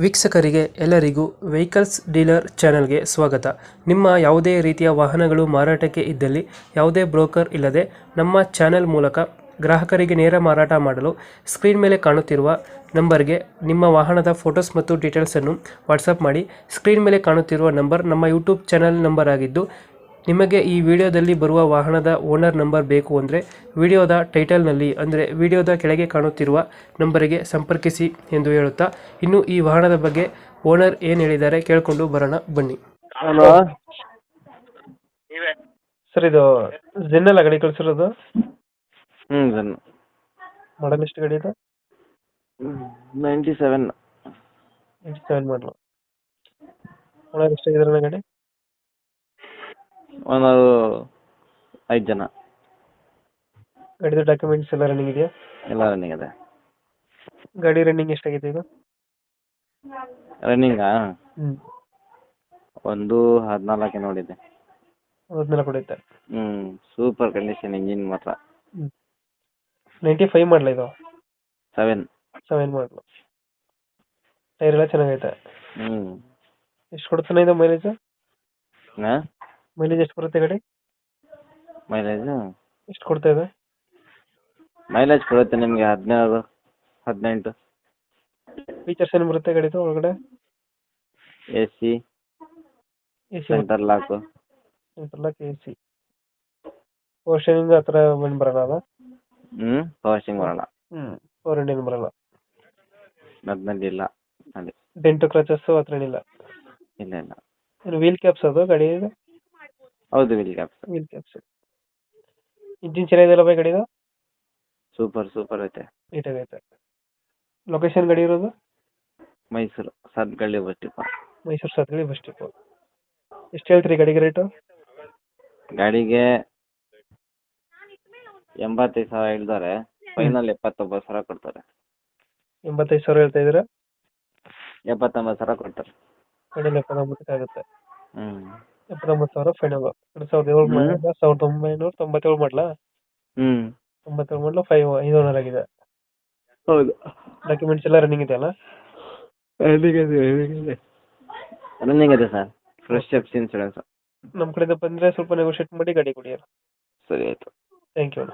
ವೀಕ್ಷಕರಿಗೆ ಎಲ್ಲರಿಗೂ vehicles dealer ಚಾನೆಲ್ಗೆ ಸ್ವಾಗತ. ನಿಮ್ಮ ಯಾವುದೇ ರೀತಿಯ ವಾಹನಗಳು ಮಾರಾಟಕ್ಕೆ ಇದ್ದಲ್ಲಿ ಯಾವುದೇ ಬ್ರೋಕರ್ ಇಲ್ಲದೆ ನಮ್ಮ ಚಾನೆಲ್ ಮೂಲಕ ಗ್ರಾಹಕರಿಗೆ ನೇರ ಮಾರಾಟ ಮಾಡಲು ಸ್ಕ್ರೀನ್ ಮೇಲೆ ಕಾಣುತ್ತಿರುವ ನಂಬರ್ಗೆ ನಿಮ್ಮ ವಾಹನದ ಫೋಟೋಸ್ ಮತ್ತು ಡೀಟೇಲ್ಸನ್ನು ವಾಟ್ಸಪ್ ಮಾಡಿ. ಸ್ಕ್ರೀನ್ ಮೇಲೆ ಕಾಣುತ್ತಿರುವ ನಂಬರ್ ನಮ್ಮ ಯೂಟ್ಯೂಬ್ ಚಾನೆಲ್ ನಂಬರ್ ಆಗಿದ್ದು, ನಿಮಗೆ ಈ ವಿಡಿಯೋದಲ್ಲಿ ಬರುವ ವಾಹನದ ಓನರ್ ನಂಬರ್ ಬೇಕು ಅಂದರೆ ವಿಡಿಯೋದ ಟೈಟಲ್ನಲ್ಲಿ ಅಂದರೆ ವಿಡಿಯೋದ ಕೆಳಗೆ ಕಾಣುತ್ತಿರುವ ನಂಬರಿಗೆ ಸಂಪರ್ಕಿಸಿ ಎಂದು ಹೇಳುತ್ತಾ, ಇನ್ನು ಈ ವಾಹನದ ಬಗ್ಗೆ ಓನರ್ ಏನು ಹೇಳಿದ್ದಾರೆ ಕೇಳಿಕೊಂಡು ಬರೋಣ ಬನ್ನಿ. ಹಲೋ. ಸರ್, ಇದು ಝೆನ್ನಲ್ಲ ಗಾಡಿ ಕಳಿಸಿರೋದು? ಸರ್, ಮಾಡಲ್ ಎಷ್ಟು ಗಾಡಿ ಇದು? 97. 97 ಮಾಡಲು. ಓನರ್ ಎಷ್ಟಾಗಿದ್ದಾರೆ ಗಾಡಿ? ಒಂದು 5 ಜನ. ಗಾಡಿದು ಡಾಕ್ಯುಮೆಂಟ್ಸ್ ಎಲ್ಲ ರನ್ನಿಂಗ್ ಇದೆಯಾ? ಎಲ್ಲ ರನ್ನಿಂಗ್ ಇದೆ. ಗಾಡಿ ರನ್ನಿಂಗ್ ಎಷ್ಟಾಗಿದೆ ಇದು? ರನ್ನಿಂಗಾ ಹ್ಞೂ, ಒಂದು 14 ನೋಡಿದೆ. 14 ಕೊಡುತ್ತೆ. ಸೂಪರ್ ಕಂಡೀಷನ್, ಇಂಜಿನ್ ಮಾತ್ರ. 95 ಮಾಡಲ ಇದು? 7 ಮಾಡಲು. ಟೈರ್ ಎಲ್ಲ ಚೆನ್ನಾಗೈತೆ. ಎಷ್ಟು ಕೊಡ್ತಾನೆ ಇದು ಮೈಲೇಜ್? ಮೈಲೇಜ್ ಎಷ್ಟು ಬರುತ್ತೆ ಗಾಡಿ? ಮೈಲೇಜ್ ಎಷ್ಟು ಕೊಡ್ತಾ ಇದೆ? ಮೈಲೇಜ್ ಕೊಡುತ್ತೆ ನಿಮಗೆ 17, 18. ಫೀಚರ್ಸ್ ಏನು ಬರುತ್ತೆ ಗಾಡಿದು ಒಳಗಡೆ? AC, centre lock, AC, power steering ಆ ಥರ ಏನು ಬರಲ್ಲ ಅಲ್ಲ? ಪವರ್ ಸ್ಟೇರಿಂಗ್ ಬರಲ್ಲ. ಪವರ್ ಇಂಡಿಯನ್ ಬರಲ್ಲ? ಅದ್ನಲ್ಲಿ ಇಲ್ಲ. ಅಲ್ಲಿ ಡೆಂಟು ಕ್ರಚಸ್ ಆ ಥರ ಏನಿಲ್ಲ? ಇಲ್ಲ. ಏನು ವೀಲ್ ಕ್ಯಾಪ್ಸ್ ಅದು ಗಾಡಿ? ಹೌದು, ವೀಲ್ ಕ್ಯಾಪ್ಸ್. ಇಂಜಿನ್ ಚೆನ್ನಾಗಿದೆಯಲ್ಲ ಬೈ ಗಾಡಿದು? ಸೂಪರ್ ಐತೆ. ನೀಟಾಗೈತೆ. ಲೊಕೇಶನ್ ಗಾಡಿ ಇರೋದು? Mysuru Sathagalli bus depot. Mysuru Sathagalli bus depot. ಎಷ್ಟು ಹೇಳ್ತೀರಿ ಗಾಡಿಗೆ ರೇಟು? ಗಾಡಿಗೆ 85,000 ಹೇಳ್ತಾರೆ. ಫೈನಲ್ 79,000 ಕೊಡ್ತಾರೆ. 85,000 ಹೇಳ್ತಾ ಇದ್ದೀರಾ? 79,000 ಕೊಡ್ತಾರೆ. ಫೈನಲ್ 79 ಆಗುತ್ತೆ. 79,000 ಫೈನಲ್. 2007 ಮಾಡಲ? 1997 ಮಾಡಲ? 97 ಮಾಡಲು 5 ಓನರ್ ಆಗಿದೆ. ಹೌದು. ಡಾಕ್ಯುಮೆಂಟ್ಸ್ ಎಲ್ಲ ರನ್ನಿಂಗ್ ಇದೆ ಅಲ್ಲ? ರನ್ನಿಂಗ್ ಇದೆ ಸರ್. Fresh FC insurance. ನಮ್ಮ ಕಡೆಯಿಂದ ಬಂದರೆ ಸ್ವಲ್ಪ ನೆಗೋಷಿಯೇಟ್ ಮಾಡಿ ಗಾಡಿ ಕೊಡಿ. ಸರಿ ಆಯಿತು. Thank you.